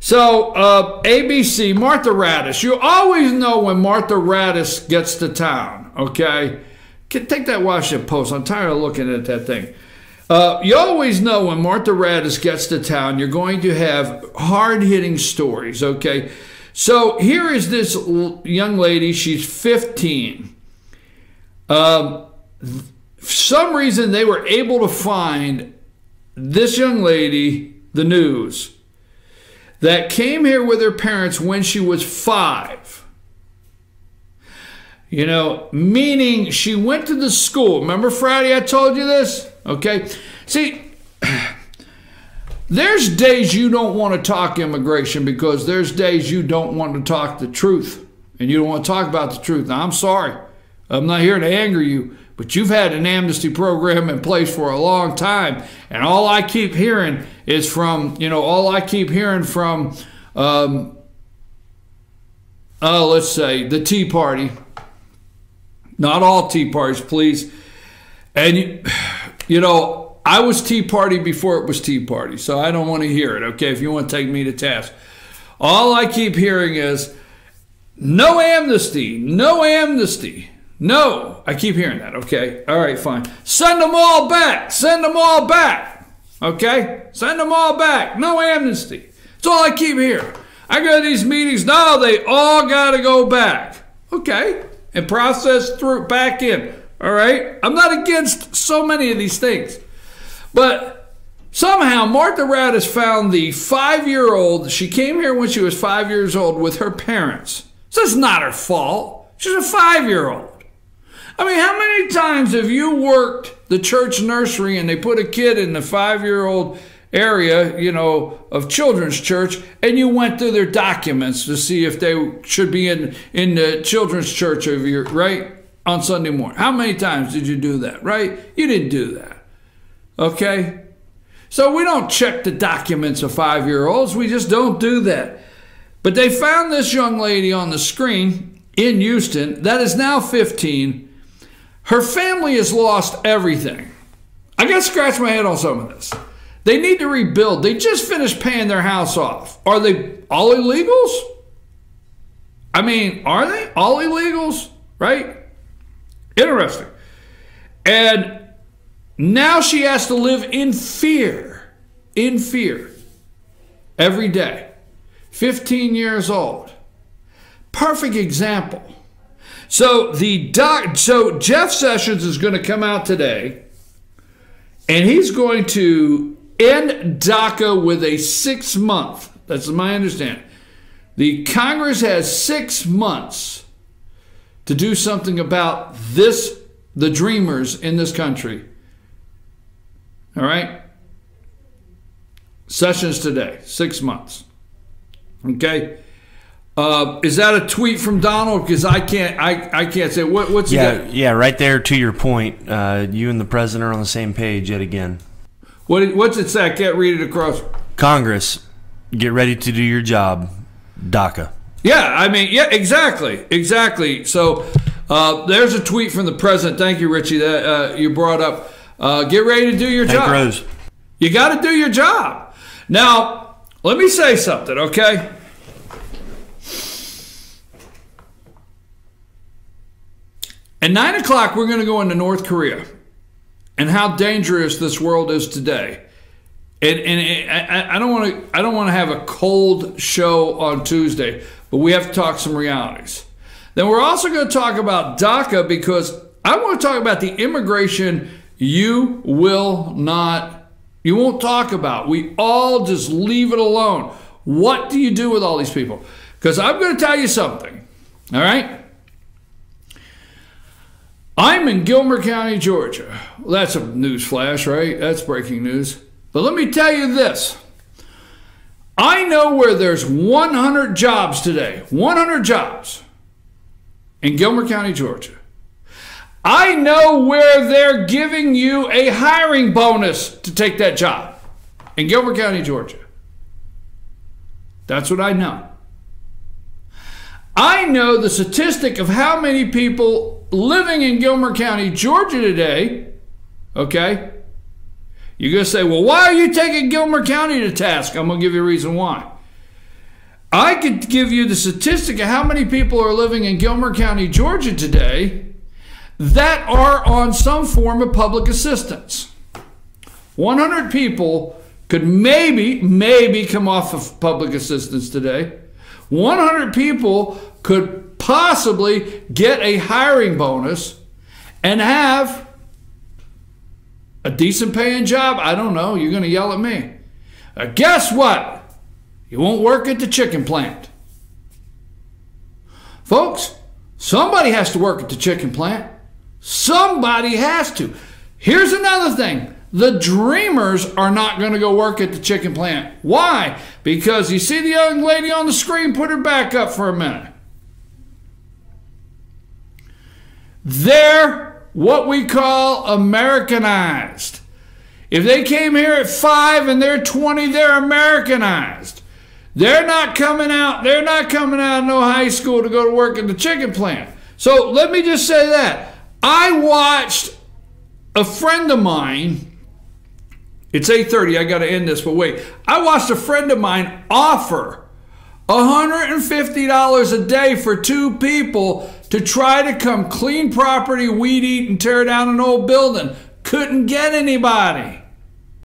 So, ABC, Martha Raddatz. You always know when Martha Raddatz gets to town, okay? Take that Washington Post. I'm tired of looking at that thing. You always know when Martha Raddatz gets to town, you're going to have hard-hitting stories, okay? So here is this young lady. She's 15. For some reason, they were able to find this young lady, the news, that came here with her parents when she was 5. You know, meaning she went to the school. Remember Friday I told you this? Okay. See, there's days you don't want to talk immigration because there's days you don't want to talk the truth. And you don't want to talk about the truth. Now, I'm sorry. I'm not here to anger you. But you've had an amnesty program in place for a long time. And all I keep hearing is from, let's say, the Tea Party. Not all Tea Parties, please. And, you know, I was Tea Party before it was Tea Party, so I don't want to hear it, okay, if you want to take me to task. All I keep hearing is, no amnesty, no amnesty. No, I keep hearing that, okay? All right, fine. Send them all back. Send them all back, okay? Send them all back. No amnesty. That's all I keep hearing. I go to these meetings. No, they all got to go back, okay? And process through back in, all right? I'm not against so many of these things. But somehow Martha Raddatz found the 5-year-old. She came here when she was 5 years old with her parents. So it's not her fault. She's a 5-year-old. I mean, how many times have you worked the church nursery and they put a kid in the 5-year-old area, you know, of children's church, and you went through their documents to see if they should be in the children's church over here, right, on Sunday morning? How many times did you do that, right? You didn't do that, okay? So we don't check the documents of 5-year-olds. We just don't do that. But they found this young lady on the screen in Houston that is now 15. Her family has lost everything. I got to scratch my head on some of this. They need to rebuild. They just finished paying their house off. Are they all illegals? I mean, are they all illegals? Right? Interesting. And now she has to live in fear every day. 15 years old. Perfect example. So Jeff Sessions is going to come out today, and he's going to end DACA with a 6-month. That's my understanding. The Congress has 6 months to do something about this, the dreamers in this country. All right? Sessions today, 6 months. Okay? Is that a tweet from Donald? Because I can't say what's yeah, right there to your point. You and the president are on the same page yet again. What's it say? I can't read it across. Congress, get ready to do your job. DACA. Yeah, I mean, yeah, exactly. So there's a tweet from the president. Thank you, Richie, that you brought up. Get ready to do your job. Rose. You got to do your job. Now, let me say something, okay? At 9 o'clock, we're going to go into North Korea and how dangerous this world is today. And I don't want to have a cold show on Tuesday, but we have to talk some realities. Then we're also going to talk about DACA because I want to talk about the immigration you won't talk about. We all just leave it alone. What do you do with all these people? Because I'm going to tell you something, all right? I'm in Gilmer County, Georgia. Well, that's a news flash, right? That's breaking news. But let me tell you this. I know where there's 100 jobs today, 100 jobs in Gilmer County, Georgia. I know where they're giving you a hiring bonus to take that job in Gilmer County, Georgia. That's what I know. I know the statistic of how many people living in Gilmer County, Georgia today, okay? You're going to say, well, why are you taking Gilmer County to task? I'm going to give you a reason why. I could give you the statistic of how many people are living in Gilmer County, Georgia today that are on some form of public assistance. 100 people could maybe come off of public assistance today. 100 people could possibly get a hiring bonus and have a decent paying job. I don't know. You're going to yell at me. Guess what? You won't work at the chicken plant. Folks, somebody has to work at the chicken plant. Somebody has to. Here's another thing. The dreamers are not going to go work at the chicken plant. Why? Because you see the young lady on the screen, put her back up for a minute. They're what we call Americanized. If they came here at 5 and they're 20, they're Americanized. They're not coming out of no high school to go to work at the chicken plant. So let me just say that. I watched a friend of mine, it's 8:30, I got to end this, but wait. I watched a friend of mine offer $150 a day for 2 people to try to come clean property, weed eat, and tear down an old building. Couldn't get anybody.